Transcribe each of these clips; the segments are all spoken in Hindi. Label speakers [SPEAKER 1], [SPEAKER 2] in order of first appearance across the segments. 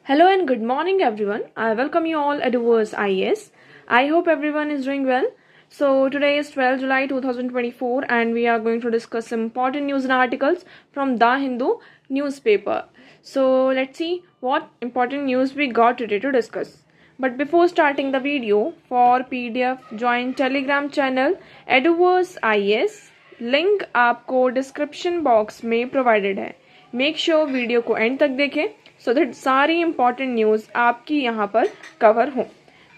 [SPEAKER 1] Hello and good morning, everyone. I welcome you all at Doers IAS. I hope everyone is doing well. So, today is 12 July 2024, and we are going to discuss some important news and articles from The Hindu newspaper. So, let's see what important news we got today to discuss. But before starting the video, for PDF, join Telegram channel Eduverse IAS. Link आपको डिस्क्रिप्शन बॉक्स में प्रोवाइडेड है. मेक श्योर वीडियो को एंड तक देखें सो दैट सारी इंपॉर्टेंट न्यूज़ आपकी यहाँ पर कवर हो.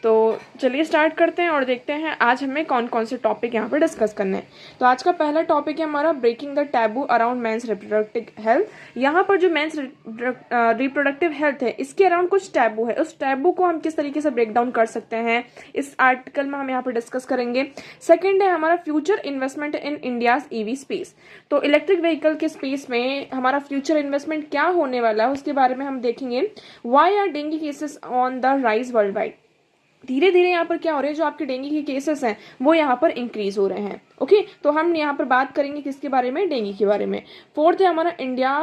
[SPEAKER 1] तो चलिए स्टार्ट करते हैं और देखते हैं आज हमें कौन कौन से टॉपिक यहाँ पर डिस्कस करने हैं. तो आज का पहला टॉपिक है हमारा breaking the taboo around men's reproductive health. यहाँ पर जो मेंस रिप्रोडक्टिव हेल्थ है इसके अराउंड कुछ टैबू है. उस टैबू को हम किस तरीके से ब्रेक डाउन कर सकते हैं इस आर्टिकल में हम यहाँ पर डिस्कस करेंगे. सेकेंड है हमारा future investment in India's EV space. तो इलेक्ट्रिक व्हीकल के स्पेस में हमारा फ्यूचर इन्वेस्टमेंट क्या होने वाला है उसके बारे में हम देखेंगे. Why are dengue cases on the rise world wide. धीरे धीरे यहाँ पर क्या हो रहा है, जो आपके डेंगू के केसेस हैं वो यहाँ पर इंक्रीज हो रहे हैं. ओके, तो हम यहाँ पर बात करेंगे किसके बारे में, डेंगू के बारे में. फोर्थ है हमारा India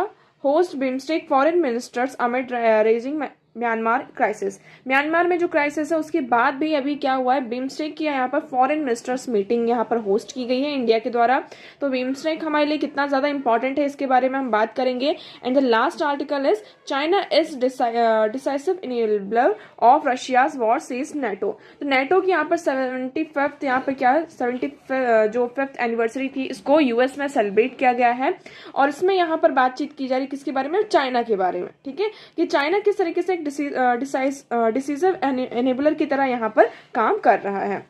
[SPEAKER 1] host BIMSTEC foreign ministers amid raising Myanmar crisis. Myanmar में जो क्राइसिस है उसके बाद भी अभी क्या हुआ है, बिम्स्टेक की यहाँ पर फॉरेन मिनिस्टर्स मीटिंग यहाँ पर होस्ट की गई है इंडिया के द्वारा. तो बिम्स्टेक हमारे लिए कितना ज्यादा इंपॉर्टेंट है इसके बारे में हम बात करेंगे. And the last article is China is decisive enabler of Russia's war says NATO. तो नेटो की यहाँ पर 75th यहाँ पर क्या 75 जो 5th एनिवर्सरी थी इसको यूएस में सेलिब्रेट किया गया है. और इसमें यहाँ पर बातचीत की जा रही है किसके बारे में, चाइना के बारे में. ठीक है, कि चाइना किस तरीके से डिसाइसिव एनेबलर की तरह यहाँ पर काम कर रहा है.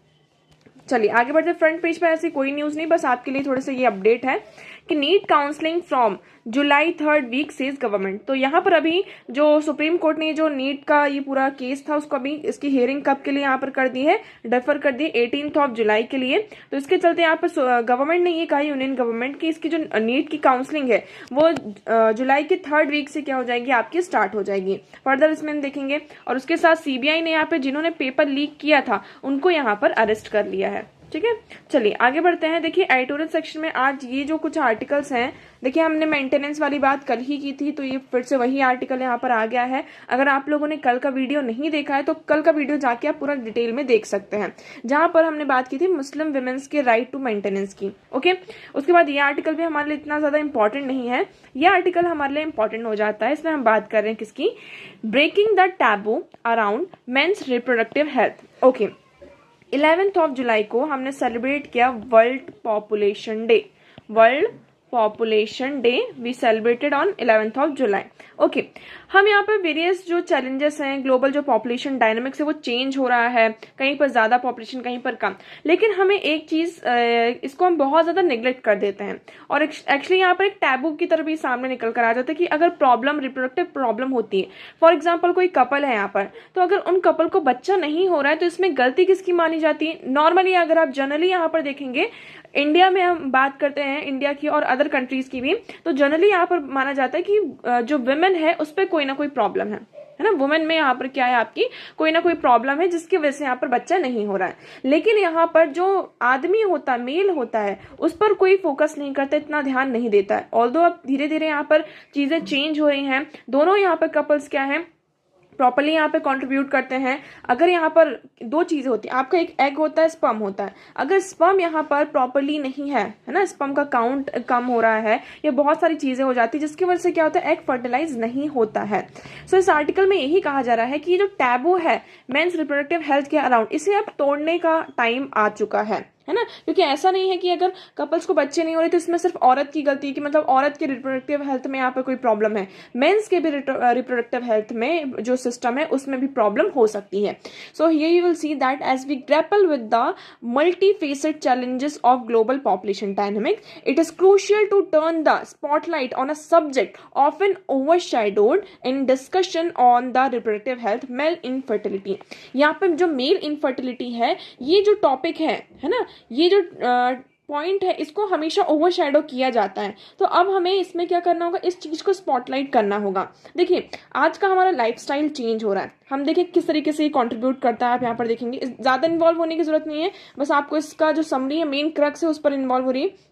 [SPEAKER 1] चलिए आगे बढ़ते. फ्रंट पेज पर ऐसी कोई न्यूज नहीं, बस आपके लिए थोड़े से ये अपडेट है कि NEET counselling from July 3rd week says government. तो यहाँ पर अभी जो सुप्रीम कोर्ट ने जो नीट का ये पूरा केस था उसको अभी इसकी हियरिंग कब के लिए यहाँ पर कर दी है, डेफर कर दी 18 जुलाई के लिए. तो इसके चलते यहाँ पर गवर्नमेंट ने ये कहा, यूनियन गवर्नमेंट की इसकी जो नीट की काउंसलिंग है वो जुलाई के 3rd वीक से क्या हो जाएगी, आपकी स्टार्ट हो जाएगी. फर्दर इसमें देखेंगे. और उसके साथ सीबीआई ने यहाँ पे जिन्होंने पेपर लीक किया था उनको यहाँ पर अरेस्ट कर लिया है. ठीक है, चलिए आगे बढ़ते हैं. देखिए एडिटोरियल सेक्शन में आज ये जो कुछ आर्टिकल्स हैं, देखिए हमने मेंटेनेंस वाली बात कल ही की थी तो ये फिर से वही आर्टिकल यहाँ पर आ गया है. अगर आप लोगों ने कल का वीडियो नहीं देखा है तो कल का वीडियो जाके आप पूरा डिटेल में देख सकते हैं, जहां पर हमने बात की थी मुस्लिम विमेंस के राइट टू मेंटेनेंस की. ओके, उसके बाद ये आर्टिकल भी हमारे लिए इतना ज्यादा इंपॉर्टेंट नहीं है, ये आर्टिकल हमारे लिए इंपॉर्टेंट हो जाता है. इसमें हम बात कर रहे हैं किसकी, breaking the taboo around men's reproductive health. Okay, 11 जुलाई को हमने सेलिब्रेट किया world population day. World population day we celebrated on 11 July. Okay, हम यहाँ पर वेरियस जो चैलेंजेस हैं, ग्लोबल जो पॉपुलेशन डायनामिक्स है वो चेंज हो रहा है, कहीं पर ज्यादा पॉपुलेशन कहीं पर कम. लेकिन हमें एक चीज इसको हम बहुत ज्यादा निग्लेक्ट कर देते हैं और एक्चुअली यहाँ पर एक टैबू की तरह भी सामने निकल कर आ जाता है कि अगर प्रॉब्लम रिप्रोडक्टिव प्रॉब्लम होती है, फॉर एग्जाम्पल कोई कपल है यहाँ पर, तो अगर उन कपल को बच्चा नहीं हो रहा है तो इसमें गलती किसकी मानी जाती है. नॉर्मली अगर आप जनरली यहाँ पर देखेंगे, इंडिया में हम बात करते हैं इंडिया की और अदर कंट्रीज की भी, तो जनरली यहाँ पर माना जाता है कि जो वुमेन है उस पर कोई ना कोई प्रॉब्लम है ना. वुमेन में यहाँ पर क्या है, आपकी कोई ना कोई प्रॉब्लम है जिसकी वजह से यहाँ पर बच्चा नहीं हो रहा है. लेकिन यहाँ पर जो आदमी होता है, मेल होता है, उस पर कोई फोकस नहीं करता, इतना ध्यान नहीं देता है. ऑल्दो अब धीरे धीरे यहाँ पर चीजें चेंज हो रही हैं. दोनों यहाँ पर कपल्स क्या है, प्रॉपरली यहाँ पे कंट्रीब्यूट करते हैं. अगर यहाँ पर दो चीजें होती है, आपका एक एग होता है, स्पर्म होता है. अगर स्पर्म यहाँ पर प्रॉपरली नहीं है ना, स्पर्म का काउंट कम हो रहा है, ये बहुत सारी चीजें हो जाती है जिसकी वजह से क्या होता है, एग फर्टिलाइज नहीं होता है. सो इस आर्टिकल में यही कहा जा रहा है कि ये जो टैबू है मेंस रिप्रोडक्टिव हेल्थ के अराउंड, इसे अब तोड़ने का टाइम आ चुका है ना. क्योंकि ऐसा नहीं है कि अगर कपल्स को बच्चे नहीं हो रहे तो इसमें सिर्फ औरत की गलती है, कि मतलब औरत के रिप्रोडक्टिव हेल्थ में यहाँ पर कोई प्रॉब्लम है. मेंस के भी रिप्रोडक्टिव हेल्थ में जो सिस्टम है उसमें भी प्रॉब्लम हो सकती है. So here you will see that as we grapple with the multi-faceted challenges of global population dynamics, it is crucial to turn the spotlight on a subject often overshadowed in discussion on the reproductive health, male infertility. यहाँ पर जो मेल इनफर्टिलिटी है, ये जो टॉपिक है ना, ये जो पॉइंट है, इसको हमेशा ओवरशैडो किया जाता है. तो अब हमें इसमें क्या करना होगा, इस चीज को स्पॉटलाइट करना होगा. देखिए आज का हमारा लाइफस्टाइल चेंज हो रहा है, हम देखिए किस तरीके से ये कंट्रीब्यूट करता है. आप यहाँ पर देखेंगे, ज्यादा इन्वॉल्व होने की जरूरत नहीं है, बस आपको इसका जो समरी है, मेन क्रक्स है, उस पर इन्वॉल्व हो रही है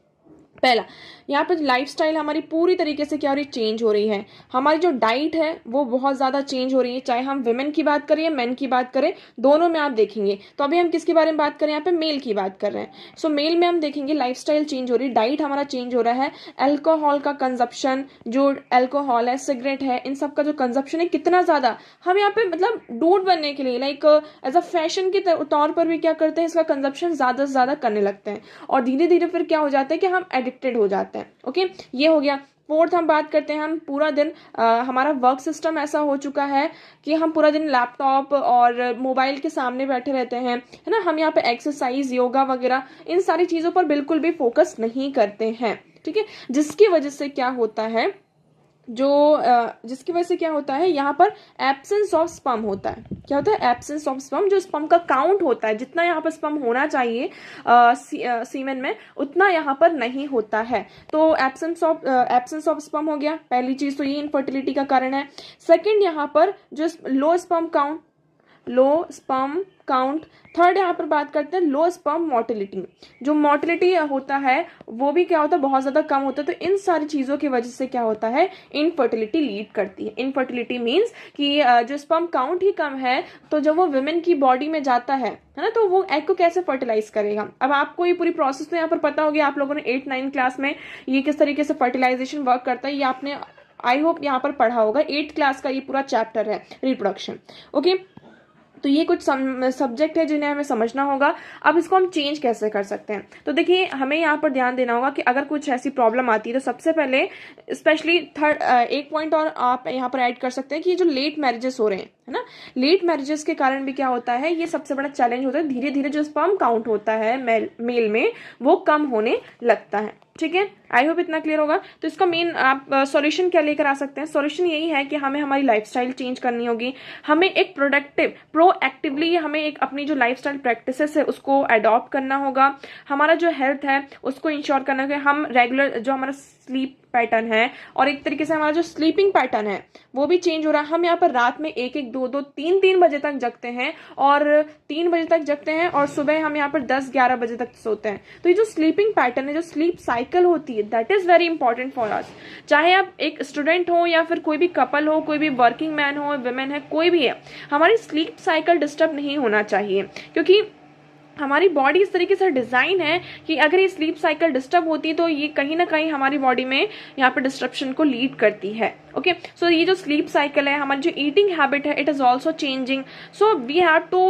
[SPEAKER 1] पहला, यहाँ पर लाइफस्टाइल हमारी पूरी तरीके से क्या हो रही है, चेंज हो रही है। हमारी जो डाइट है वो बहुत ज़्यादा चेंज हो रही है, चाहे हम विमेन की बात करें या मेन की बात करें, दोनों में आप देखेंगे। तो अभी हम किसके बारे में बात करें, यहाँ पे मेल की बात कर रहे हैं। सो मेल में हम देखेंगे लाइफस्टाइल चेंज हो रही है, डाइट हमारा चेंज हो रहा है, एल्कोहल का कंजप्शन, जो एल्कोहल है, सिगरेट है, इन सब का जो कंजप्शन है कितना ज़्यादा, हम यहाँ पे मतलब डूड बनने के लिए लाइक एज अ फैशन के तौर पर भी क्या करते हैं, इसका कंजप्शन ज़्यादा से ज़्यादा करने लगते हैं, और धीरे धीरे फिर क्या हो जाता है कि हम एडिक्टेड हो जाते हैं। ओके, ये हो गया। फोर्थ हम बात करते हैं, हम पूरा दिन हमारा वर्क सिस्टम ऐसा हो चुका है कि हम पूरा दिन लैपटॉप और मोबाइल के सामने बैठे रहते हैं, है ना। हम यहाँ पे एक्सरसाइज, योगा वगैरह इन सारी चीज़ों पर बिल्कुल भी फोकस नहीं करते हैं, ठीक है। जिसकी वजह से क्या होता है, जिसकी वजह से क्या होता है, यहाँ पर एब्सेंस ऑफ स्पर्म होता है। क्या होता है, एब्सेंस ऑफ स्पर्म। जो स्पर्म का काउंट होता है, जितना यहाँ पर स्पर्म होना चाहिए सीमेन में, उतना यहाँ पर नहीं होता है। तो एब्सेंस ऑफ स्पर्म हो गया पहली चीज, तो ये इनफर्टिलिटी का कारण है। सेकंड, यहाँ पर जो लो स्पर्म काउंट। थर्ड, यहाँ पर बात करते हैं लो स्पर्म मोटिलिटी। जो मोटिलिटी होता है वो भी क्या होता है, बहुत ज़्यादा कम होता है। तो इन सारी चीज़ों की वजह से क्या होता है, इनफर्टिलिटी लीड करती है। इनफर्टिलिटी मीन्स कि जो स्पर्म काउंट ही कम है, तो जब वो वुमेन की बॉडी में जाता है ना, तो वो एग को कैसे फर्टिलाइज करेगा। अब आपको ये पूरी प्रोसेस तो यहाँ पर पता होगी, आप लोगों ने 8-9 क्लास में ये किस तरीके से फर्टिलाइजेशन वर्क करता है, ये आपने आई होप यहाँ पर पढ़ा होगा। 8th क्लास का ये पूरा चैप्टर है, रिप्रोडक्शन। ओके, तो ये कुछ सब्जेक्ट है जिन्हें हमें समझना होगा। अब इसको हम चेंज कैसे कर सकते हैं, तो देखिए हमें यहाँ पर ध्यान देना होगा कि अगर कुछ ऐसी प्रॉब्लम आती है, तो सबसे पहले स्पेशली थर्ड एक पॉइंट और आप यहाँ पर ऐड कर सकते हैं कि जो लेट मैरिजेस हो रहे हैं, है ना, लेट मैरिजेस के कारण भी क्या होता है, ये सबसे बड़ा चैलेंज होता है। धीरे धीरे जो स्पर्म काउंट होता है मेल में, वो कम होने लगता है, ठीक है। आई होप इतना क्लियर होगा। तो इसका मेन आप सॉल्यूशन क्या लेकर आ सकते हैं, सॉल्यूशन यही है कि हमें हमारी लाइफस्टाइल चेंज करनी होगी। हमें एक प्रोएक्टिवली हमें एक अपनी जो लाइफस्टाइल प्रैक्टिसेस है उसको अडॉप्ट करना होगा। हमारा जो हेल्थ है उसको इंश्योर करना होगा। हम रेगुलर जो हमारा स्लीप पैटर्न है, और एक तरीके से हमारा जो स्लीपिंग पैटर्न है वो भी चेंज हो रहा है। हम यहाँ पर रात में 1-1, 2-2, 3-3 बजे तक जगते हैं, और 3 बजे तक जगते हैं, और सुबह हम यहाँ पर 10-11 बजे तक सोते हैं। तो ये जो स्लीपिंग पैटर्न है, जो स्लीप साइकिल होती है, that is very important for us. चाहे आप एक स्टूडेंट हो या फिर कोई भी कपल हो, कोई भी वर्किंग मैन हो, वुमेन है, कोई भी है, हमारी स्लीप साइकिल डिस्टर्ब नहीं होना चाहिए, क्योंकि हमारी बॉडी इस तरीके से डिजाइन है कि अगर ये स्लीप साइकिल डिस्टर्ब होती है तो ये कहीं ना कहीं हमारी बॉडी में यहाँ पे डिस्ट्रप्शन को लीड करती है। ओके, सो ये जो स्लीप साइकिल है, हमारी जो ईटिंग हैबिट है, it is also changing. So we have to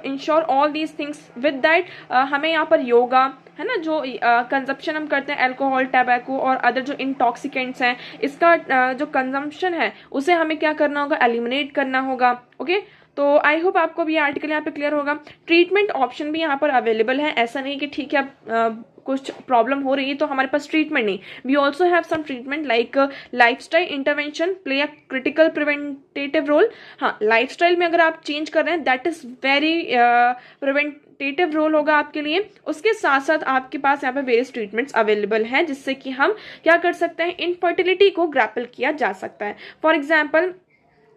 [SPEAKER 1] ensure all these things. With that हमें यहाँ पर योगा, है ना, जो कंजप्शन हम करते हैं अल्कोहल, टैबैको और अदर जो इंटॉक्सिकेंट्स हैं, इसका जो कंजम्पशन है उसे हमें क्या करना होगा, एलिमिनेट करना होगा। ओके, तो आई होप आपको भी आर्टिकल यहाँ पे क्लियर होगा। ट्रीटमेंट ऑप्शन भी यहाँ पर अवेलेबल है, ऐसा नहीं कि ठीक है कुछ प्रॉब्लम हो रही है तो हमारे पास ट्रीटमेंट नहीं। We also have some treatment like lifestyle intervention play a critical preventative role. हाँ, लाइफस्टाइल में अगर आप चेंज कर रहे हैं, that is very preventative role होगा आपके लिए। उसके साथ साथ आपके पास यहाँ पे वेरियस ट्रीटमेंट्स अवेलेबल हैं, जिससे कि हम क्या कर सकते हैं, इनफर्टिलिटी को ग्रैपल किया जा सकता है। फॉर एग्जाम्पल,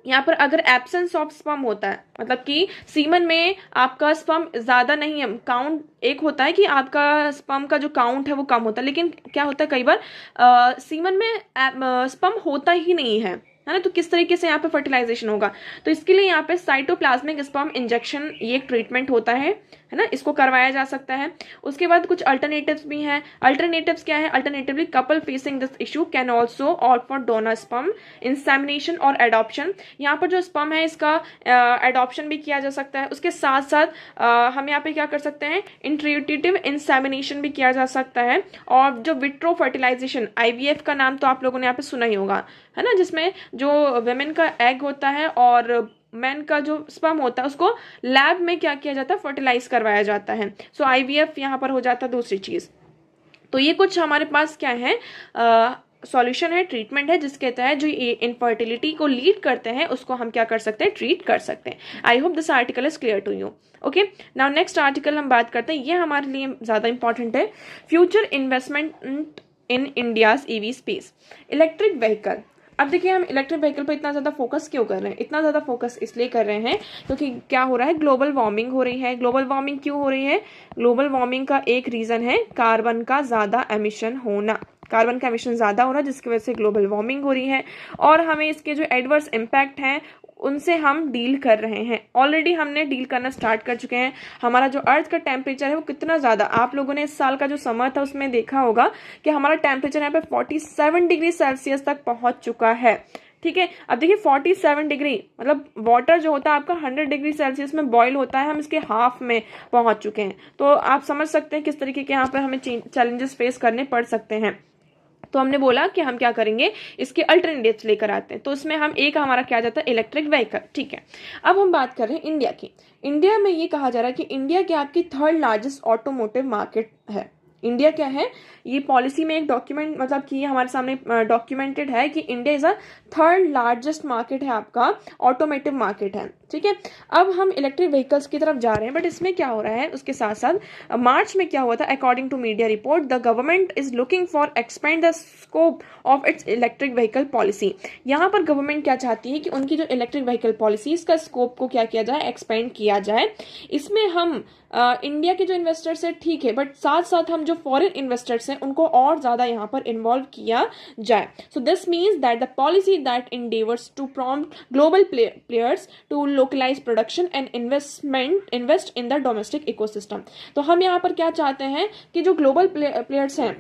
[SPEAKER 1] यहाँ पर अगर एब्सेंस ऑफ स्पर्म होता है, मतलब कि सीमन में आपका स्पर्म ज्यादा नहीं है, काउंट एक होता है कि आपका स्पर्म का जो काउंट है वो कम होता है, लेकिन क्या होता है कई बार सीमन में स्पर्म होता ही नहीं है ना, तो किस तरीके से यहाँ पे फर्टिलाइजेशन होगा। तो इसके लिए यहाँ पे साइटोप्लाज्मिक स्पर्म इंजेक्शन ये एक ट्रीटमेंट होता है ना, इसको करवाया जा सकता है। उसके बाद कुछ अल्टरनेटिव्स भी हैं। अल्टरनेटिव्स क्या है, alternatively couple facing this issue can also opt for donor sperm insemination और एडॉप्शन। यहाँ पर जो स्पर्म है इसका एडॉप्शन भी किया जा सकता है। उसके साथ साथ हम यहाँ पे क्या कर सकते हैं, इंट्यूटिव इंसेमिनेशन भी किया जा सकता है। और जो विट्रो फर्टिलाइजेशन, IVF का नाम तो आप लोगों ने यहाँ पे सुना ही होगा, है ना, जिसमें जो वुमेन का एग होता है और मैन का जो स्पर्म होता है उसको लैब में क्या किया जाता है, फर्टिलाइज करवाया जाता है। सो IVF यहाँ पर हो जाता है दूसरी चीज। तो ये कुछ हमारे पास क्या है, सॉल्यूशन है, ट्रीटमेंट है, जिसके तहत जो इनफर्टिलिटी को लीड करते हैं उसको हम क्या कर सकते हैं, ट्रीट कर सकते हैं। I hope this article is clear to you. Okay, now next article हम बात करते हैं, ये हमारे लिए ज्यादा इंपॉर्टेंट है, future investment in India's EV space. Electric vehicle, अब देखिए हम इलेक्ट्रिक व्हीकल पर इतना ज़्यादा फोकस क्यों कर रहे हैं, इतना ज़्यादा फोकस इसलिए कर रहे हैं क्योंकि क्या हो रहा है, ग्लोबल वार्मिंग हो रही है। ग्लोबल वार्मिंग क्यों हो रही है, ग्लोबल वार्मिंग का एक रीज़न है कार्बन का ज़्यादा एमिशन होना, कार्बन का एमिशन ज़्यादा हो रहा है जिसकी वजह से ग्लोबल वार्मिंग हो रही है। और हमें इसके जो एडवर्स इम्पैक्ट हैं उनसे हम डील कर रहे हैं, ऑलरेडी हमने डील करना स्टार्ट कर चुके हैं। हमारा जो अर्थ का टेम्परेचर है वो कितना ज़्यादा, आप लोगों ने इस साल का जो समर था उसमें देखा होगा कि हमारा टेम्परेचर यहाँ पे 47 डिग्री सेल्सियस तक पहुंच चुका है। ठीक है, अब देखिए 47 डिग्री मतलब वाटर जो होता है आपका 100 डिग्री सेल्सियस में बॉईल होता है, हम इसके हाफ में पहुंच चुके हैं। तो आप समझ सकते हैं किस तरीके के यहाँ पर हमें चैलेंजेस फेस करने पड़ सकते हैं। तो हमने बोला कि हम क्या करेंगे, इसके अल्टरनेटिव्स लेकर आते हैं। तो इसमें हम एक हमारा क्या जाता है, इलेक्ट्रिक व्हीकल। ठीक है, अब हम बात कर रहे हैं इंडिया की। इंडिया में ये कहा जा रहा है कि इंडिया क्या आपकी 3rd लार्जेस्ट ऑटोमोटिव मार्केट है। इंडिया क्या है, ये पॉलिसी में एक डॉक्यूमेंट मतलब कि हमारे सामने डॉक्यूमेंटेड है कि India is a 3rd largest market है, आपका ऑटोमोटिव मार्केट है। ठीक है, अब हम इलेक्ट्रिक व्हीकल्स की तरफ जा रहे हैं, बट इसमें क्या हो रहा है, उसके साथ साथ मार्च में क्या हुआ था, according to media report the government is looking for expand the scope of its electric vehicle policy. यहाँ पर गवर्नमेंट क्या चाहती है कि उनकी जो इलेक्ट्रिक व्हीकल पॉलिसी इसका स्कोप को क्या किया जाए, एक्सपेंड किया जाए। इसमें हम इंडिया के जो इन्वेस्टर्स है ठीक है, बट साथ साथ हम जो फॉरेन इन्वेस्टर्स हैं उनको और ज़्यादा यहाँ पर इन्वॉल्व किया जाए। So this means that the policy that endeavors to prompt global players to localize production and invest in the domestic ecosystem। तो हम यहाँ पर क्या चाहते हैं कि जो ग्लोबल प्लेयर्स हैं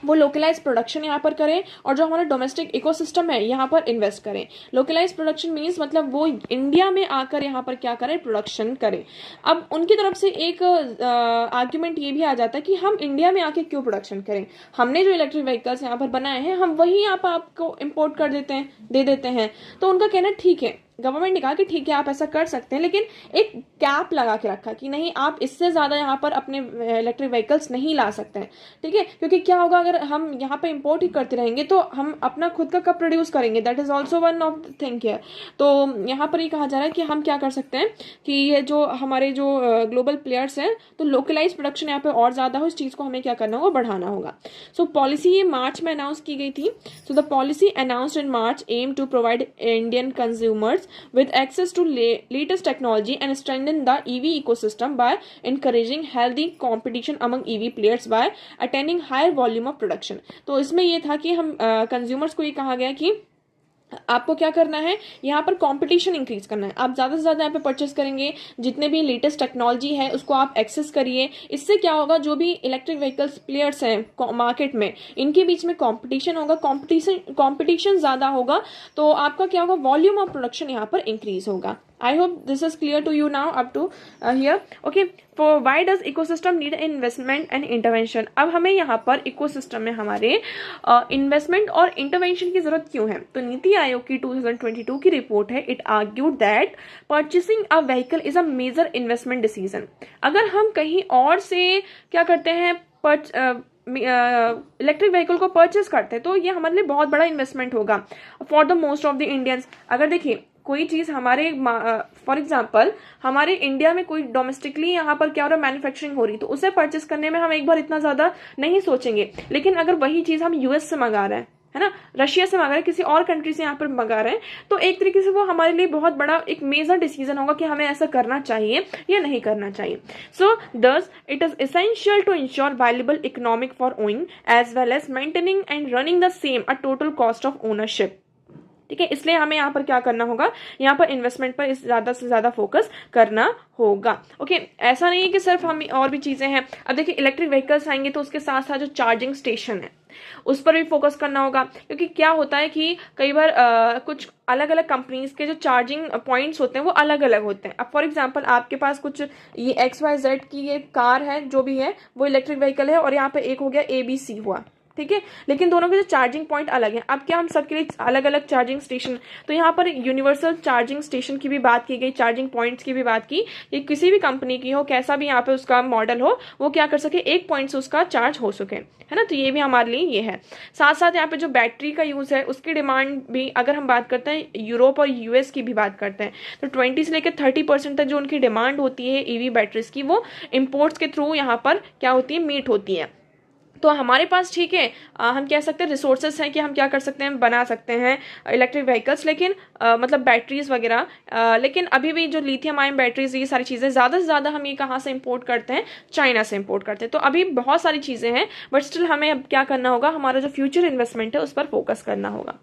[SPEAKER 1] वो लोकलाइज प्रोडक्शन यहाँ पर करें और जो हमारा डोमेस्टिक इकोसिस्टम है यहाँ पर इन्वेस्ट करें। लोकलाइज प्रोडक्शन मीन्स मतलब वो इंडिया में आकर यहाँ पर क्या करें, प्रोडक्शन करें। अब उनकी तरफ से एक आर्ग्यूमेंट ये भी आ जाता है कि हम इंडिया में आके क्यों प्रोडक्शन करें, हमने जो इलेक्ट्रिक व्हीकल्स यहाँ पर बनाए हैं हम वही यहाँ पर आपको इम्पोर्ट कर देते हैं, दे देते हैं। तो उनका कहना ठीक है, गवर्नमेंट ने कहा कि ठीक है आप ऐसा कर सकते हैं, लेकिन एक कैप लगा के रखा कि नहीं आप इससे ज़्यादा यहाँ पर अपने इलेक्ट्रिक व्हीकल्स नहीं ला सकते हैं। ठीक है, क्योंकि क्या होगा अगर हम यहाँ पे इंपोर्ट ही करते रहेंगे तो हम अपना खुद का कब प्रोड्यूस करेंगे, that is also one of the thing here. तो यहाँ पर ये कहा जा रहा है कि हम क्या कर सकते हैं कि ये जो हमारे जो ग्लोबल प्लेयर्स हैं तो लोकलाइज प्रोडक्शन यहाँ पे और ज़्यादा हो, इस चीज़ को हमें क्या करना होगा, बढ़ाना होगा। सो पॉलिसी ये मार्च में अनाउंस की गई थी। So the policy announced in March aim to provide Indian consumers with access to latest technology and strengthen the EV ecosystem by encouraging healthy competition among EV players by attaining higher volume of production। तो इसमें ये था कि हम कंज्यूमर्स को ये कहा गया कि आपको क्या करना है, यहाँ पर कंपटीशन इंक्रीज करना है, आप ज़्यादा से ज़्यादा यहाँ पे परचेस करेंगे, जितने भी लेटेस्ट टेक्नोलॉजी है उसको आप एक्सेस करिए। इससे क्या होगा, जो भी इलेक्ट्रिक व्हीकल्स प्लेयर्स हैं मार्केट में इनके बीच में कंपटीशन होगा, कंपटीशन ज़्यादा होगा तो आपका क्या होगा, वॉल्यूम ऑफ प्रोडक्शन यहाँ पर इंक्रीज होगा। I hope this is clear to you now up to here. Okay, for why does ecosystem need investment and intervention? अब हमें यहाँ पर इकोसिस्टम में हमारे इन्वेस्टमेंट और इंटरवेंशन की जरूरत क्यों है? तो नीति आयोग की 2022 की रिपोर्ट है, it argued that purchasing a vehicle is a major investment decision. अगर हम कहीं और से क्या करते हैं, इलेक्ट्रिक व्हीकल को परचेस करते हैं तो ये हमारे लिए बहुत बड़ा इन्वेस्टमेंट होगा for the most of the Indians. अगर देखिए कोई चीज़ हमारे फॉर एग्जांपल हमारे इंडिया में कोई डोमेस्टिकली यहाँ पर क्या हो रहा है, मैन्युफैक्चरिंग हो रही, तो उसे परचेस करने में हम एक बार इतना ज़्यादा नहीं सोचेंगे। लेकिन अगर वही चीज़ हम यूएस से मंगा रहे हैं, है ना, रशिया से मंगा रहे हैं, किसी और कंट्री से यहाँ पर मंगा रहे हैं, तो एक तरीके से वो हमारे लिए बहुत बड़ा एक मेजर डिसीजन होगा कि हमें ऐसा करना चाहिए या नहीं करना चाहिए। So thus it is essential to ensure valuable economic for owing as well as maintaining and running the same a total cost of ownership. ठीक है, इसलिए हमें यहाँ पर क्या करना होगा, यहाँ पर इन्वेस्टमेंट पर ज़्यादा से ज़्यादा फोकस करना होगा। ओके, ऐसा नहीं है कि सिर्फ हम और भी चीज़ें हैं। अब देखिए इलेक्ट्रिक व्हीकल्स आएंगे तो उसके साथ साथ जो चार्जिंग स्टेशन है उस पर भी फोकस करना होगा, क्योंकि क्या होता है कि कई बार कुछ अलग अलग कंपनीज के जो चार्जिंग पॉइंट्स होते हैं वो अलग अलग होते हैं। अब फॉर एग्जांपल आपके पास कुछ ये XYZ की ये कार है, जो भी है वो इलेक्ट्रिक व्हीकल है, और यहाँ पे एक हो गया ABC हुआ, ठीक है, लेकिन दोनों के जो चार्जिंग पॉइंट अलग हैं। अब क्या हम सबके लिए अलग अलग चार्जिंग स्टेशन, तो यहाँ पर यूनिवर्सल चार्जिंग स्टेशन की भी बात की गई, चार्जिंग पॉइंट्स की भी बात की, ये किसी भी कंपनी की हो, कैसा भी यहाँ पे उसका मॉडल हो, वो क्या कर सके, एक पॉइंट से उसका चार्ज हो सके, है ना। तो ये भी हमारे लिए ये है। साथ साथ यहाँ पे जो बैटरी का यूज़ है उसकी डिमांड भी, अगर हम बात करते हैं यूरोप और US की भी बात करते हैं, तो 20 से लेकर 30% तक जो उनकी डिमांड होती है EV बैटरीज की, वो इम्पोर्ट्स के थ्रू यहाँ पर क्या होती है, मीट होती है। तो हमारे पास ठीक है, हम कह सकते हैं रिसोर्सेस हैं कि हम क्या कर सकते हैं, बना सकते हैं इलेक्ट्रिक व्हीकल्स, लेकिन मतलब बैटरीज वगैरह, लेकिन अभी भी जो लिथियम आयन बैटरीज, ये सारी चीज़ें ज़्यादा से ज़्यादा हम ये कहाँ से इंपोर्ट करते हैं, चाइना से इंपोर्ट करते हैं। तो अभी बहुत सारी चीज़ें हैं, बट स्टिल हमें अब क्या करना होगा, हमारा जो फ्यूचर इन्वेस्टमेंट है उस पर फोकस करना होगा।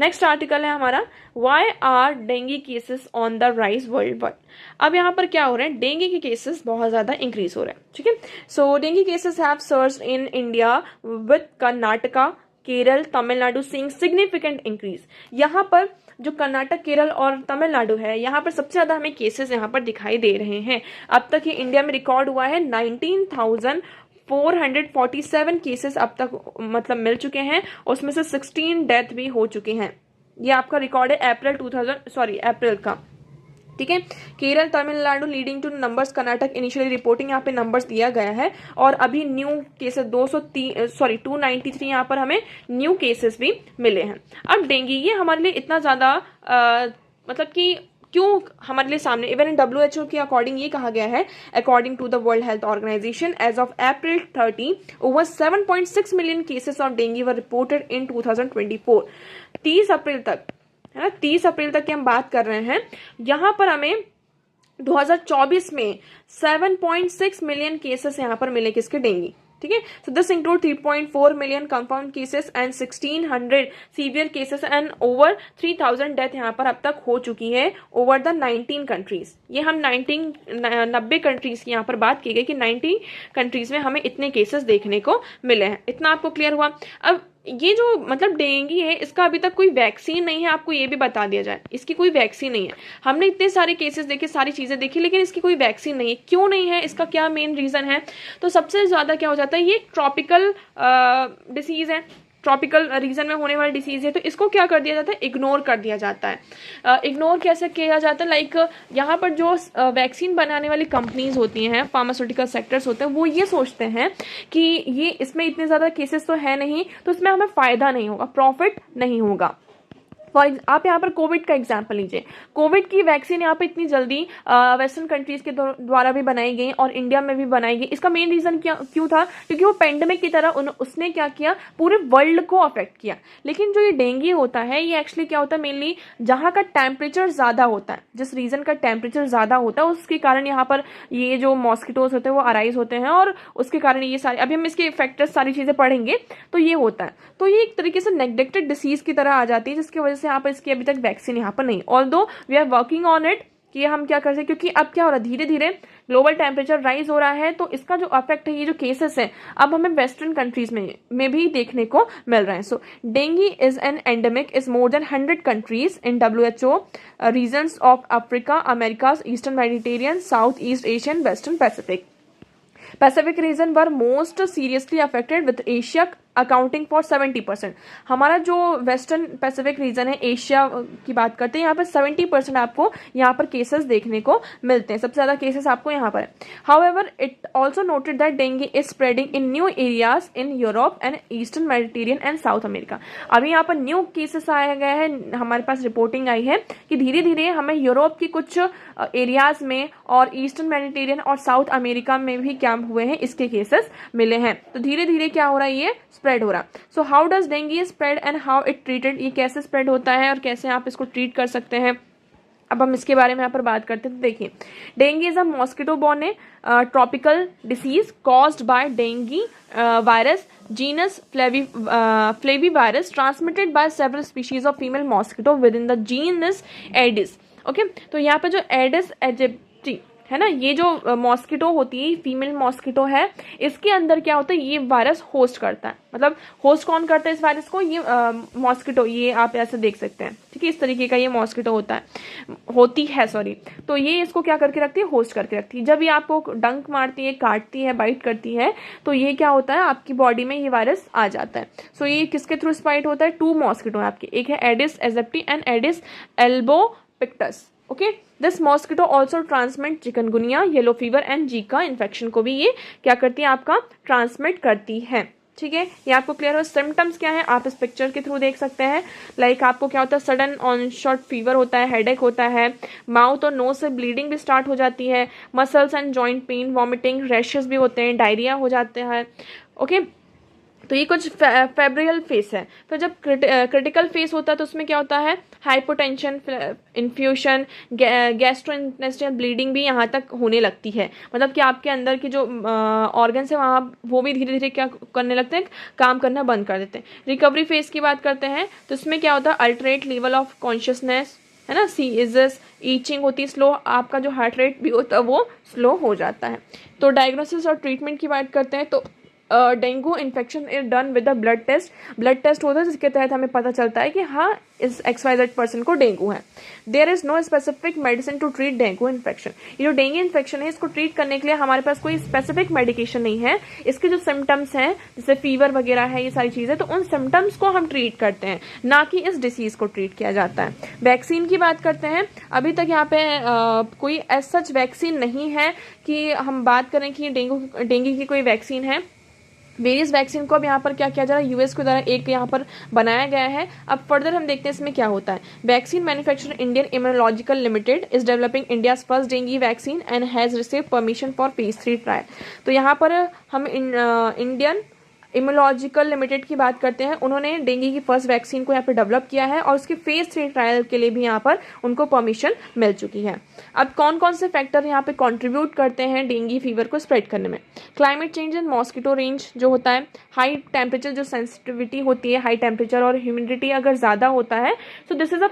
[SPEAKER 1] नेक्स्ट आर्टिकल है हमारा, why are dengue cases on the rise world wide. अब यहाँ पर क्या हो रहा है, डेंगू के केसेस बहुत ज़्यादा इंक्रीज हो रहे हैं, ठीक है। So dengue cases have surged in India with Karnataka, Kerala, Tamil Nadu seeing significant increase. यहाँ पर जो कर्नाटक, केरल और तमिलनाडु है, यहाँ पर सबसे ज्यादा हमें केसेस यहाँ पर दिखाई दे रहे हैं। अब तक ये इंडिया में रिकॉर्ड हुआ है 19,447 केसेस अब तक मतलब मिल चुके हैं, उसमें से 16 डेथ भी हो चुके हैं। ये आपका रिकॉर्ड है अप्रैल का, ठीक है। Kerala, Tamil Nadu leading two numbers, Karnataka initially reporting, यहाँ पे नंबर्स दिया गया है। और अभी न्यू केसेस 293 यहाँ पर हमें न्यू केसेस भी मिले हैं। अब डेंगू ये हमारे लिए इतना ज्यादा मतलब कि क्यों हमारे लिए सामने, इवन इन WHO के अकॉर्डिंग ये कहा गया है, according to the world health organization as of April 30 over 7.6 million cases of dengue were reported in 2024। 30 अप्रैल तक, है ना, 30 अप्रैल तक की हम बात कर रहे हैं। यहाँ पर हमें 2024 में 7.6 मिलियन केसेस यहाँ पर मिले, किसके, डेंगू, ठीक है। So this include 3.4 million confirm cases and 1600 severe cases and over 3000 death यहाँ पर अब तक हो चुकी है ओवर द 19 कंट्रीज। ये हम 90 कंट्रीज की यहाँ पर बात की गई कि 90 कंट्रीज में हमें इतने केसेस देखने को मिले हैं। इतना आपको क्लियर हुआ। अब ये जो मतलब डेंगू है, इसका अभी तक कोई वैक्सीन नहीं है, आपको ये भी बता दिया जाए, इसकी कोई वैक्सीन नहीं है। हमने इतने सारे केसेस देखे, सारी चीजें देखी, लेकिन इसकी कोई वैक्सीन नहीं है। क्यों नहीं है, इसका क्या मेन रीजन है? तो सबसे ज्यादा क्या हो जाता है, ये ट्रॉपिकल डिसीज है, ट्रॉपिकल रीजन में होने वाली डिसीज है, तो इसको क्या कर दिया जाता है, इग्नोर कर दिया जाता है। इग्नोर कैसे किया जाता है, लाइक यहाँ पर जो वैक्सीन बनाने वाली कंपनीज होती हैं, फार्मास्यूटिकल सेक्टर्स होते हैं, वो ये सोचते हैं कि ये इसमें इतने ज्यादा केसेस तो है नहीं, तो इसमें हमें फायदा नहीं होगा, प्रॉफिट नहीं होगा। आप यहाँ पर कोविड का एग्जाम्पल लीजिए। कोविड की वैक्सीन यहाँ पे इतनी जल्दी वेस्टर्न कंट्रीज के द्वारा भी बनाई गई और इंडिया में भी बनाई गई। इसका मेन रीजन क्यों था, क्योंकि वो पेंडेमिक की तरह उसने क्या किया, पूरे वर्ल्ड को अफेक्ट किया। लेकिन जो ये डेंगू होता है, ये एक्चुअली क्या होता है, मेनली जहाँ का टेम्परेचर ज्यादा होता है, जिस रीजन का टेम्परेचर ज्यादा होता है, उसके कारण यहाँ पर ये जो मॉस्किटोज होते हैं वो अराइज होते हैं, और उसके कारण ये सारे, अभी हम इसके फैक्टर्स सारी चीजें पढ़ेंगे, तो ये होता है। तो ये एक तरीके से नेग्लेक्टेड डिसीज की तरह आ जाती है, जिसकी वजह से यहाँ पर इसकी अभी तक वैक्सीन यहाँ पर नहीं। Although we are working on it कि हम क्या कर सकते, क्योंकि अब क्या हो रहा है, धीरे धीरे ग्लोबल टेम्परेचर राइज हो रहा है, तो इसका जो इफेक्ट है, ये जो केसेस है, अब हमें वेस्टर्न कंट्रीज में भी देखने को मिल रहे हैं। So dengue is an endemic is more than 100 countries in WHO regions of Africa, Americas, Eastern Mediterranean, South East Asian, Western Pacific region were most seriously affected with Asia accounting for 70%। हमारा जो वेस्टर्न पैसिफिक रीजन है, एशिया की बात करते हैं, यहाँ पर 70% आपको यहाँ पर केसेस देखने को मिलते हैं, सबसे ज्यादा केसेस आपको यहाँ पर है। However it also noted that dengue is spreading in new areas in Europe and eastern Mediterranean and south America. अभी यहाँ पर न्यू केसेस आया गया है, हमारे पास रिपोर्टिंग आई है कि धीरे धीरे हमें यूरोप की कुछ एरियाज में और ईस्टर्न मेडिटेरियन और साउथ अमेरिका में भी क्या हुए हैं, इसके केसेस मिले हैं। तो धीरे धीरे क्या हो रहा है, ये स्प्रेड हो रहा। So how does dengue spread and how it treated, ये कैसे स्प्रेड होता है और कैसे आप इसको ट्रीट कर सकते हैं, अब हम इसके बारे में यहाँ पर बात करते हैं। तो देखिए, dengue is a mosquito borne tropical disease caused by dengue virus genus flavivirus transmitted by several species of female mosquito within the genus Aedes. Okay, तो यहाँ पे जो एडिस एजिप्टी है ना, ये जो मॉस्किटो होती है, फीमेल मॉस्किटो है, इसके अंदर क्या होता है, ये वायरस होस्ट करता है। मतलब होस्ट कौन करता है इस वायरस को, ये मॉस्किटो, ये आप ऐसे देख सकते हैं, ठीक है, इस तरीके का ये मॉस्किटो होती है सॉरी। तो ये इसको क्या करके रखती है, होस्ट करके रखती है। जब ये आपको डंक मारती है, काटती है, बाइट करती है, तो ये क्या होता है, आपकी बॉडी में ये वायरस आ जाता है। सो ये किसके थ्रू स्पाइट होता है, 2 मॉस्किटो है आपके, एक है Aedes aegypti and Aedes albopictus. Okay, this mosquito also transmit chikungunya, yellow fever and Zika infection को भी ये क्या करती है, आपका ट्रांसमिट करती है। ठीक है, ये आपको क्लियर हो। सिम्टम्स क्या है, आप इस पिक्चर के थ्रू देख सकते हैं। लाइक आपको क्या होता है, सडन ऑनशॉट फीवर होता है, हेडेक होता है, माउथ और नोज से ब्लीडिंग भी स्टार्ट हो जाती है, muscles and joint pain, vomiting, rashes भी होते हैं, डायरिया हो जाते हैं। ओके, तो ये कुछ फेब्रियल फेस है। फिर जब क्रिटिकल फेस होता है तो उसमें क्या होता है, हाइपोटेंशन, इन्फ्यूशन, गैस्ट्रोइंटेस्टाइनल ब्लीडिंग भी यहाँ तक होने लगती है। मतलब कि आपके अंदर की जो ऑर्गन्स है वहाँ वो भी धीरे धीरे क्या करने लगते हैं, काम करना बंद कर देते हैं। रिकवरी फेज की बात करते हैं तो इसमें क्या होता है, अल्टरेट लेवल ऑफ कॉन्शियसनेस, है ना, सीइजेस, ईचिंग होती है स्लो, आपका जो हार्ट रेट भी होता है वो स्लो हो जाता है। तो डायग्नोसिस और ट्रीटमेंट की बात करते हैं तो dengue infection is done with a blood test. Blood test होता है जिसके तहत हमें पता चलता है कि हाँ इस XYZ पर्सन को डेंगू है। There is no specific medicine to treat dengue infection. ये जो डेंगू इन्फेक्शन है इसको ट्रीट करने के लिए हमारे पास कोई स्पेसिफिक मेडिकेशन नहीं है। इसके जो सिम्टम्स हैं जैसे फीवर वगैरह है, ये सारी चीजें, तो उन सिम्टम्स को हम ट्रीट करते हैं, ना कि इस डिसीज को ट्रीट किया जाता है। वैक्सीन की बात करते हैं, अभी तक यहाँ पे कोई एज सच वैक्सीन नहीं है कि हम बात करें कि डेंगू की कोई वैक्सीन है। वेरियस वैक्सीन को अब यहाँ पर क्या किया जा रहा है, यूएस के द्वारा एक यहाँ पर बनाया गया है। अब फर्दर हम देखते हैं इसमें क्या होता है। Vaccine manufacturer Indian immunological limited is developing India's first dengue vaccine and has received permission for phase 3 trial. तो यहाँ पर हम इंडियन इम्यूनोलॉजिकल लिमिटेड की बात करते हैं, उन्होंने डेंगू की फर्स्ट वैक्सीन को यहाँ पर डेवलप किया है और उसके फेज 3 ट्रायल के लिए भी यहाँ पर उनको परमिशन मिल चुकी है। अब कौन कौन से फैक्टर यहाँ पे कंट्रीब्यूट करते हैं डेंगू फीवर को स्प्रेड करने में। Climate change and mosquito range जो होता है, हाई टेम्परेचर जो सेंसिटिविटी होती है, हाई टेम्परेचर और ह्यूमिडिटी अगर ज़्यादा होता है तो this is a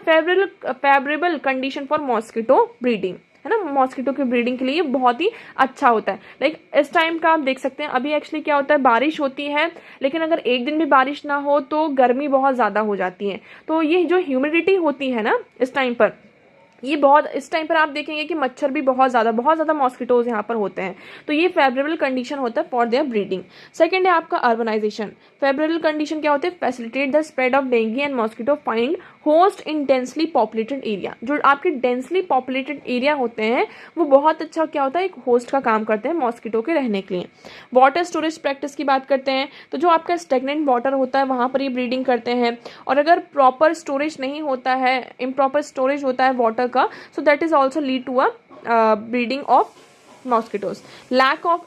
[SPEAKER 1] favourable condition for mosquito breeding, है ना। मॉस्किटो की ब्रीडिंग के लिए बहुत ही अच्छा होता है। लाइक इस टाइम का आप देख सकते हैं, अभी एक्चुअली क्या होता है, बारिश होती है लेकिन अगर एक दिन भी बारिश ना हो तो गर्मी बहुत ज़्यादा हो जाती है। तो ये जो ह्यूमिडिटी होती है ना इस टाइम पर, ये बहुत, इस टाइम पर आप देखेंगे कि मच्छर भी बहुत ज़्यादा मॉस्किटोज यहाँ पर होते हैं। तो ये फेवरेबल कंडीशन होता है फॉर देयर ब्रीडिंग। सेकंड है आपका अर्बनाइजेशन। फेवरेबल कंडीशन क्या होते हैं, facilitate the spread of dengue and mosquito find host in densely populated area. जो आपके डेंसली पॉपुलेटेड एरिया होते हैं वो बहुत अच्छा क्या होता है, एक होस्ट का काम करते हैं मॉस्किटो के रहने के लिए। वाटर स्टोरेज प्रैक्टिस की बात करते हैं तो जो आपका स्टेगनेंट वाटर होता है वहाँ पर ये ब्रीडिंग करते हैं, और अगर प्रॉपर स्टोरेज नहीं होता है, इम्प्रॉपर स्टोरेज होता है वाटर का, so that is also lead to a breeding of mosquitoes. Lack of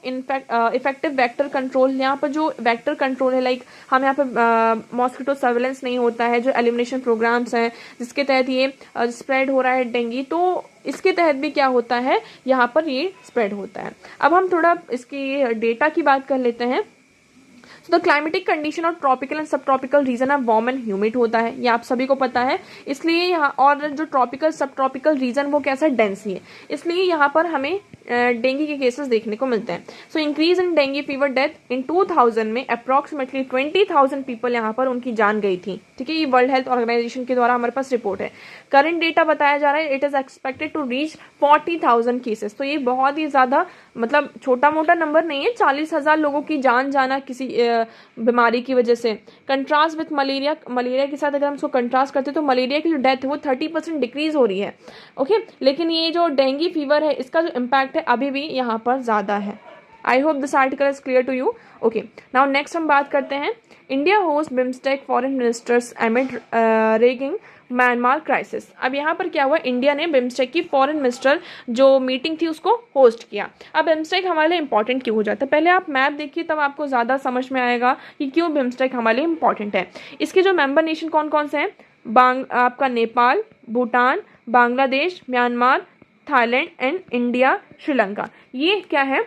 [SPEAKER 1] effective vector control, यहाँ पर जो वेक्टर कंट्रोल है, लाइक हम यहाँ पे मॉस्किटो सर्वेलेंस नहीं होता है, जो एलिमिनेशन प्रोग्राम्स हैं जिसके तहत ये स्प्रेड हो रहा है डेंगू, तो इसके तहत भी क्या होता है, यहाँ पर ये स्प्रेड होता है। अब हम थोड़ा इसकी डेटा की बात कर लेते हैं। तो the climatic condition of tropical and सब ट्रॉपिकल रीजन है वार्म एंड ह्यूमिड होता है, ये आप सभी को पता है। इसलिए यहाँ, और जो ट्रॉपिकल सब ट्रॉपिकल रीजन वो कैसा है, डेंस ही है, इसलिए यहाँ पर हमें डेंगू के केसेस देखने को मिलते हैं। So increase in dengue fever death in 2000 में अप्रॉक्सीमेटली 20,000 पीपल यहाँ पर उनकी जान गई थी। ठीक है, ये वर्ल्ड हेल्थ ऑर्गेनाइजेशन के द्वारा हमारे पास रिपोर्ट है। करंट डेटा बताया जा रहा है, it is expected to reach 40,000 cases. तो ये बहुत ही ज्यादा, मतलब छोटा मोटा नंबर नहीं है, 40,000 लोगों की जान जाना किसी बीमारी की वजह से। कंट्रास्ट विथ मलेरिया, मलेरिया के साथ अगर हम इसको कंट्रास्ट करते हैं तो मलेरिया की जो डेथ है वो 30% डिक्रीज हो रही है। ओके, लेकिन ये जो डेंगू फीवर है इसका जो इम्पैक्ट है अभी भी यहाँ पर ज्यादा है। I hope this article is clear to you. Okay, now next हम बात करते हैं, India host BIMSTEC foreign ministers amid raging Myanmar crisis. अब यहाँ पर क्या हुआ, इंडिया ने बिम्स्टेक की फॉरेन मिनिस्टर जो मीटिंग थी उसको होस्ट किया। अब बिम्स्टेक हमारे लिए इंपॉर्टेंट क्यों हो जाता है, पहले आप मैप देखिए तब आपको ज़्यादा समझ में आएगा कि क्यों बिम्स्टेक हमारे लिए इंपॉर्टेंट है। इसके जो मेंबर नेशन कौन कौन से हैं, आपका Nepal, Bhutan, Bangladesh, Myanmar, Thailand and India, Sri Lanka. ये क्या है,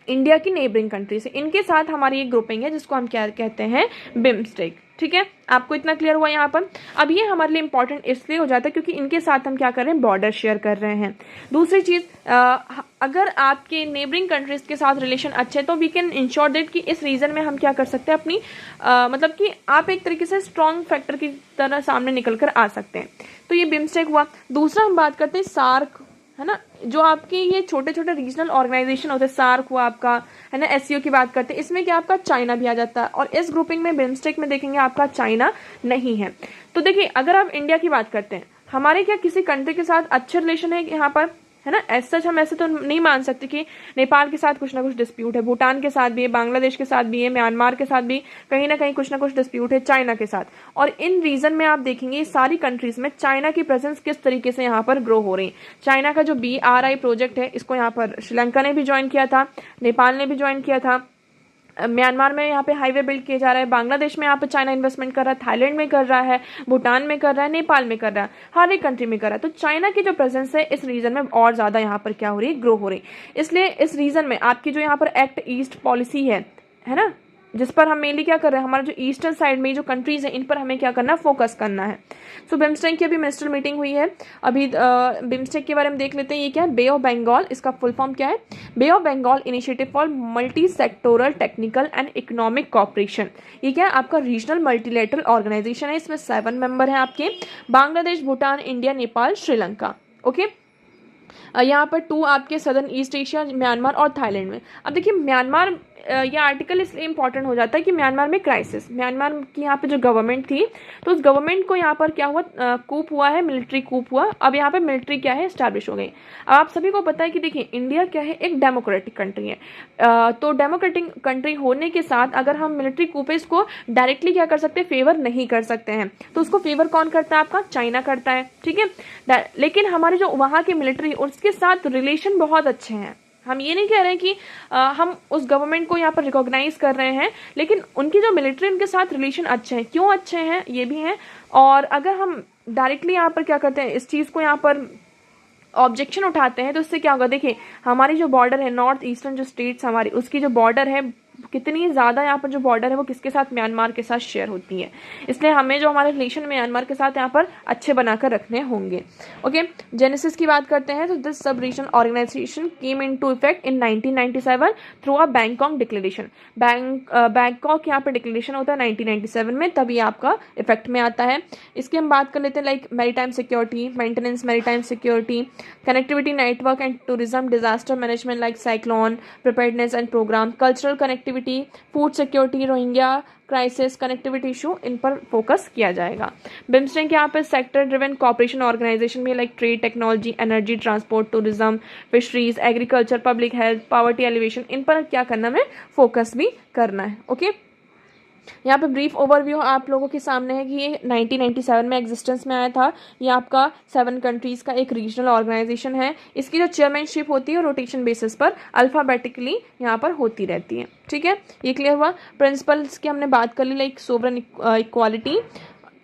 [SPEAKER 1] इंडिया की नेबरिंग कंट्री से, इनके साथ हमारी एक ग्रुपिंग है जिसको हम क्या कहते हैं, बिम्स्टेक। ठीक है, आपको इतना क्लियर हुआ यहाँ पर। अब ये हमारे लिए इंपॉर्टेंट इसलिए हो जाता है क्योंकि इनके साथ हम क्या कर रहे हैं, बॉर्डर शेयर कर रहे हैं। दूसरी चीज, अगर आपके नेबरिंग कंट्रीज के साथ रिलेशन अच्छे तो वी कैन इंश्योर दैट कि इस रीजन में हम क्या कर सकते हैं, अपनी मतलब कि आप एक तरीके से स्ट्रॉन्ग फैक्टर की तरह सामने निकल कर आ सकते हैं। तो ये बिम्स्टेक हुआ। दूसरा हम बात करते हैं सार्क, है ना, जो आपके ये छोटे छोटे रीजनल ऑर्गेनाइजेशन होते हैं, सार्क हुआ आपका, है ना, एससीओ की बात करते हैं, इसमें क्या आपका चाइना भी आ जाता है, और इस ग्रुपिंग में बिम्स्टेक में देखेंगे आपका चाइना नहीं है। तो देखिए, अगर आप इंडिया की बात करते हैं, हमारे क्या किसी कंट्री के साथ अच्छे रिलेशन है यहाँ पर, है ना, ऐसा हम ऐसे तो नहीं मान सकते कि नेपाल के साथ कुछ ना कुछ डिस्प्यूट है, भूटान के साथ भी है, बांग्लादेश के साथ भी है, म्यांमार के साथ भी कहीं ना कहीं कुछ ना कुछ डिस्प्यूट है, चाइना के साथ। और इन रीजन में आप देखेंगे सारी कंट्रीज में चाइना की प्रेजेंस किस तरीके से यहाँ पर ग्रो हो रही है। चाइना का जो BRI प्रोजेक्ट है, इसको यहाँ पर श्रीलंका ने भी ज्वाइन किया था, नेपाल ने भी ज्वाइन किया था, म्यांमार में यहाँ पे हाईवे बिल्ड किया जा रहा है, बांग्लादेश में यहाँ पे चाइना इन्वेस्टमेंट कर रहा है, थाईलैंड में कर रहा है, भूटान में कर रहा है, नेपाल में कर रहा है, हर एक कंट्री में कर रहा है। तो चाइना की जो प्रेजेंस है इस रीजन में और ज्यादा यहाँ पर क्या हो रही है, ग्रो हो रही है। इसलिए इस रीजन में आपकी जो यहाँ पर एक्ट ईस्ट पॉलिसी है ना, जिस पर हम मेनली क्या कर रहे हैं, हमारा जो ईस्टर्न साइड में जो कंट्रीज है इन पर हमें क्या करना है, फोकस करना है। सो बिम्स्टेक की अभी मिनिस्टर मीटिंग हुई है। अभी बिम्स्टेक के बारे में देख लेते हैं, ये क्या है, बे ऑफ बंगाल, इसका फुल फॉर्म क्या है, Bay of Bengal initiative for multi sectoral technical and economic cooperation. ये क्या है, आपका रीजनल मल्टीलेटरल ऑर्गेनाइजेशन है, इसमें 7 मेंबर हैं आपके, बांग्लादेश, भूटान, इंडिया, नेपाल, श्रीलंका। ओके, यहाँ पर 2 आपके सदर्न ईस्ट एशिया, म्यांमार और थाईलैंड में। अब देखिए म्यांमार, ये आर्टिकल इसलिए इंपॉर्टेंट हो जाता है कि म्यांमार में क्राइसिस, म्यांमार की यहाँ पे जो गवर्नमेंट थी, तो उस गवर्नमेंट को यहाँ पर क्या हुआ, कूप हुआ है, मिलिट्री कूप हुआ। अब यहाँ पे मिलिट्री क्या है, स्टैब्लिश हो गई। अब आप सभी को पता है कि देखिए इंडिया क्या है, एक डेमोक्रेटिक कंट्री है, तो डेमोक्रेटिक कंट्री होने के साथ अगर हम मिलिट्री कूप है इसको डायरेक्टली क्या कर सकते हैं, फेवर नहीं कर सकते हैं। तो उसको फेवर कौन करता है, आपका चाइना करता है, ठीक है। लेकिन हमारी जो वहाँ की मिलिट्री उसके साथ रिलेशन बहुत अच्छे हैं। हम ये नहीं कह रहे हैं कि हम उस गवर्नमेंट को यहाँ पर रिकॉग्नाइज कर रहे हैं, लेकिन उनकी जो मिलिट्री उनके साथ रिलेशन अच्छे हैं। क्यों अच्छे हैं, ये भी हैं। और अगर हम डायरेक्टली यहाँ पर क्या करते हैं, इस चीज़ को यहाँ पर ऑब्जेक्शन उठाते हैं, तो इससे क्या होगा, देखिए हमारी जो बॉर्डर है, नॉर्थ ईस्टर्न जो स्टेट्स हमारी, उसकी जो बॉर्डर है कितनी ज़्यादा, यहाँ पर जो बॉर्डर है वो किसके साथ, म्यांमार के साथ शेयर होती है। इसलिए हमें जो हमारे रिलेशन म्यांमार के साथ यहाँ पर अच्छे बनाकर रखने होंगे। ओके, जेनेसिस की बात करते हैं, तो this sub region organization came into effect in 1997 through a Bangkok declaration. Bangkok यहाँ पर डिक्लेरेशन होता है 1997 में, तभी आपका इफेक्ट में आता है। इसकी हम बात कर लेते हैं, like maritime security, maintenance maritime security, connectivity network and tourism, disaster management like cyclone preparedness and programme, cultural connectivity, food security, Rohingya crisis, connectivity issue, इन पर फोकस किया जाएगा। बिम्स्टेक यहाँ पे सेक्टर ड्रिवन कॉपरेशन ऑर्गेनाइजेशन में like trade, technology, energy, transport, tourism, fisheries, agriculture, public health, poverty alleviation, इन पर क्या करना है, फोकस भी करना है। ओके, यहाँ पे ब्रीफ ओवरव्यू आप लोगों के सामने है कि ये 1997 में एग्जिस्टेंस में आया था। ये आपका 7 कंट्रीज का एक रीजनल ऑर्गेनाइजेशन है। इसकी जो चेयरमैनशिप होती है रोटेशन बेसिस पर अल्फाबेटिकली यहाँ पर होती रहती है, ठीक है। ये क्लियर हुआ। प्रिंसिपल्स की हमने बात कर ली, like sovereign equality,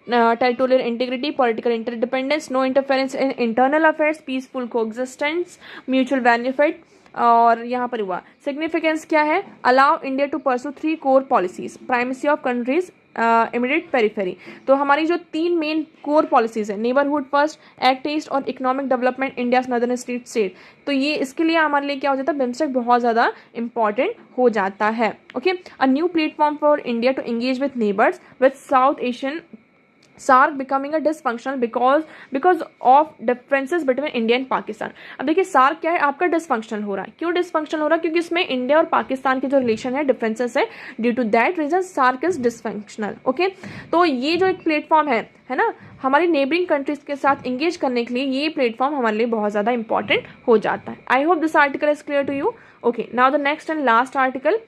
[SPEAKER 1] territorial integrity, political interdependence, no interference in internal affairs, peaceful coexistence, mutual benefit. और यहाँ पर हुआ सिग्निफिकेंस क्या है, allow India to pursue 3 core policies, primacy of countries, immediate periphery. तो हमारी जो 3 मेन कोर पॉलिसीज है, नेबरहुड फर्स्ट, एक्ट ईस्ट और economic development India northern state, तो ये इसके लिए हमारे लिए क्या हो जाता है, बिम्स्टेक बहुत ज़्यादा इंपॉर्टेंट हो जाता है। Okay, a new platform for India to engage with neighbours with South Asian, SAARC becoming a dysfunctional because of differences between India and Pakistan। अब देखिए SAARC क्या है, आपका डिसफंक्शनल हो रहा है। क्यों डिसफंक्शनल हो रहा है, क्योंकि इसमें इंडिया और पाकिस्तान के जो रिलेशन है, डिफरेंसेस है, due to that reason SAARC is dysfunctional. Okay, तो ये जो एक प्लेटफॉर्म है ना, हमारी नेबरिंग कंट्रीज के साथ इंगेज करने के लिए ये प्लेटफॉर्म हमारे लिए बहुत ज़्यादा इंपॉर्टेंट हो जाता है। I hope this article is clear to you. Okay, now the next and last article,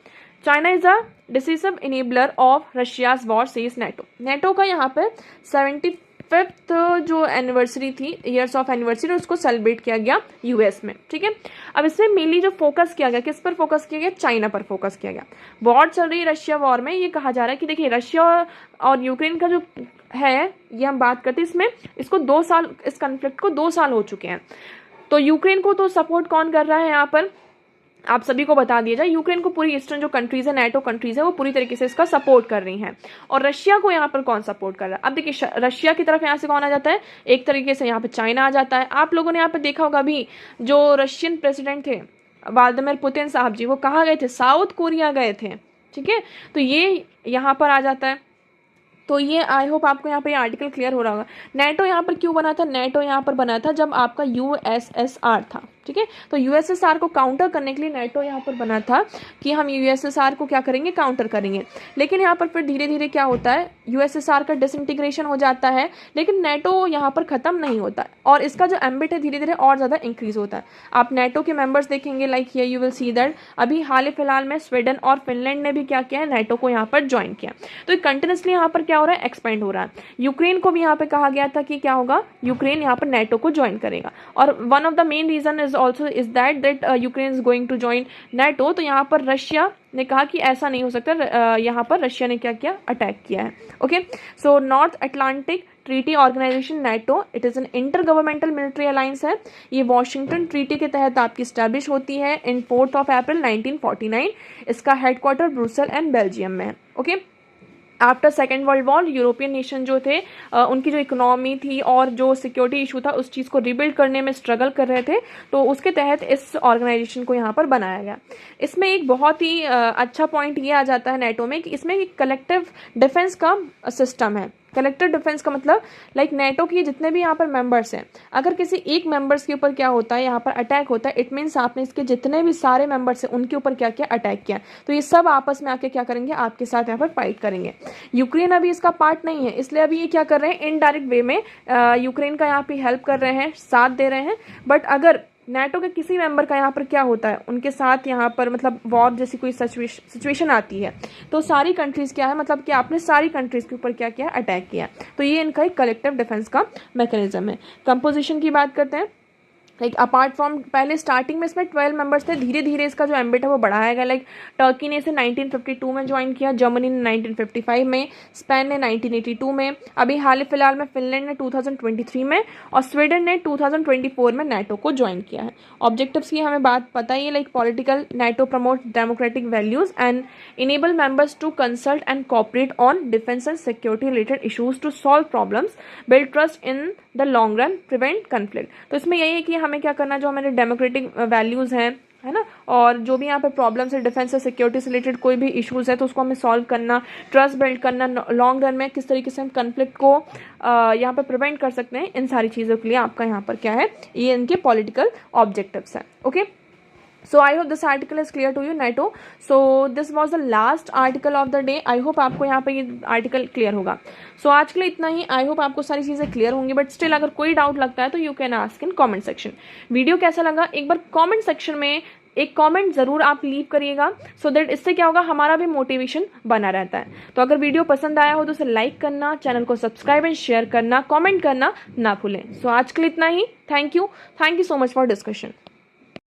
[SPEAKER 1] China is a decisive enabler of Russia's war says NATO. NATO का यहाँ पे 75th जो एनिवर्सरी थी, ईयर्स ऑफ एनिवर्सरी, उसको सेलिब्रेट किया गया यूएस में, ठीक है। अब इसमें मेनली जो फोकस किया गया, किस पर फोकस किया गया, चाइना पर फोकस किया गया। वॉर चल रही है रशिया वॉर में, ये कहा जा रहा है कि देखिए रशिया और यूक्रेन का जो है, ये हम बात करते हैं, इसमें इसको 2 साल, इस कॉन्फ्लिक्ट को 2 साल हो चुके हैं। तो यूक्रेन को तो सपोर्ट कौन कर रहा है, यहाँ पर आप सभी को बता दिया जाए, यूक्रेन को पूरी ईस्टर्न जो कंट्रीज है, नेटो कंट्रीज है, वो पूरी तरीके से इसका सपोर्ट कर रही हैं। और रशिया को यहाँ पर कौन सपोर्ट कर रहा है, अब देखिए रशिया की तरफ यहाँ से कौन आ जाता है, एक तरीके से यहाँ पे चाइना आ जाता है। आप लोगों ने यहाँ पे देखा होगा अभी जो रशियन प्रेसिडेंट थे व्लादिमीर पुतिन साहब जी, वो कहाँ गए थे, साउथ कोरिया गए थे, ठीक है। तो ये यहाँ पर आ जाता है। तो ये आई होप आपको यहाँ पर ये आर्टिकल क्लियर हो रहा होगा। नेटो यहाँ पर क्यों बना था, नेटो यहाँ पर बना था जब आपका यूएसएसआर था, ठीक है। तो यूएसएसआर को काउंटर करने के लिए नेटो यहाँ पर बना था कि हम यूएसएसआर को क्या करेंगे, काउंटर करेंगे। लेकिन यहाँ पर फिर धीरे धीरे क्या होता है, यूएसएसआर का डिसइंटीग्रेशन हो जाता है, लेकिन नेटो यहाँ पर खत्म नहीं होता और इसका जो एम्बिट है धीरे धीरे और ज़्यादा इंक्रीज होता है। आप नेटो के मेंबर्स देखेंगे, like here you will see that अभी हाल फिलहाल में स्वीडन और फिनलैंड ने भी क्या किया है, नेटो को यहाँ पर ज्वाइन किया। तो कंटिन्यूसली यहाँ पर क्या हो रहा है, एक्सपेंड हो रहा है। यूक्रेन को भी यहाँ पे कहा गया था कि क्या होगा, यूक्रेन यहाँ पर नेटो को ज्वाइन करेगा। और one of the main reason is is also is that Ukraine is going to join NATO. तो यहाँ पर रशिया ने कहा कि ऐसा नहीं हो सकता, यहाँ पर रशिया ने क्या किया, अटैक किया है। Okay, so North Atlantic Treaty Organization NATO, it is an intergovernmental military alliance है। ये वॉशिंगटन ट्रीटी के तहत आपकी स्टैब्लिश होती है इन 4 अप्रैल 1949। इसका हेडक्वार्टर ब्रुसेल एंड बेल्जियम में है। Okay, after second world war European nation जो थे उनकी जो इकोनॉमी थी और जो सिक्योरिटी इशू था उस चीज़ को रिबिल्ड करने में स्ट्रगल कर रहे थे, तो उसके तहत इस ऑर्गेनाइजेशन को यहाँ पर बनाया गया। इसमें एक बहुत ही अच्छा पॉइंट ये आ जाता है नेटो में कि इसमें एक कलेक्टिव डिफेंस का सिस्टम है। कलेक्टिव डिफेंस का मतलब लाइक नेटो के जितने भी यहाँ पर मेंबर्स हैं, अगर किसी एक मेंबर्स के ऊपर क्या होता है, यहाँ पर अटैक होता है, इट मीन्स आपने इसके जितने भी सारे मेंबर्स हैं उनके ऊपर क्या किया, अटैक किया। तो ये सब आपस में आके क्या करेंगे, आपके साथ यहाँ पर फाइट करेंगे। यूक्रेन अभी इसका पार्ट नहीं है, इसलिए अभी ये क्या कर रहे हैं, इनडायरेक्ट वे में यूक्रेन का यहाँ पे हेल्प कर रहे हैं, साथ दे रहे हैं। बट अगर नेटो के किसी मेंबर का यहाँ पर क्या होता है, उनके साथ यहाँ पर मतलब वॉर जैसी कोई सिचुएशन आती है, तो सारी कंट्रीज क्या है, मतलब कि आपने सारी कंट्रीज के ऊपर क्या किया, अटैक किया। तो ये इनका एक कलेक्टिव डिफेंस का मैकेनिज्म है। कंपोजिशन की बात करते हैं, लाइक अपार्ट फ्रॉम पहले स्टार्टिंग में इसमें 12 मेंबर्स थे, धीरे धीरे इसका जो एम्बिट है वो बढ़ाया गया। लाइक टर्की ने इसे 1952 में ज्वाइन किया, जर्मनी ने 1955 में, स्पेन ने 1982 में, अभी हाल ही फिलहाल में फिनलैंड ने 2023 में और स्वीडन ने 2024 में नेटो को ज्वाइन किया है। ऑब्जेक्टिव्स की हमें बात पता ही है, like political, NATO promote democratic values and enable members to consult and cooperate on defence and security related issues to solve problems, build trust in the long run, prevent conflict. तो इसमें यही है कि हमें क्या करना, जो हमारे डेमोक्रेटिक वैल्यूज़ हैं, है ना, और जो भी यहाँ पे प्रॉब्लम्स है डिफेंस और सिक्योरिटी से रिलेटेड कोई भी इश्यूज है तो उसको हमें सॉल्व करना, ट्रस्ट बिल्ड करना, लॉन्ग रन में किस तरीके से हम कन्फ्लिक्ट को यहाँ पे प्रिवेंट कर सकते हैं, इन सारी चीज़ों के लिए आपका यहाँ पर क्या है, ये इनके पॉलिटिकल ऑब्जेक्टिव्स हैं। Okay, so I hope this article is clear to you NATO. so this was the last article of the day. I hope आपको यहाँ पे ये आर्टिकल क्लियर होगा। so आज के लिए इतना ही। I hope आपको सारी चीज़ें क्लियर होंगी, बट स्टिल अगर कोई डाउट लगता है तो you can ask in comment section. Video कैसा लगा एक बार कमेंट सेक्शन में एक कमेंट जरूर आप लीव करिएगा, सो दैट इससे क्या होगा, हमारा भी मोटिवेशन बना रहता है। तो अगर वीडियो पसंद आया हो तो उसे लाइक करना, चैनल को सब्सक्राइब एंड शेयर करना, कमेंट करना ना भूलें। सो आज के लिए इतना ही। Thank you so much for discussion.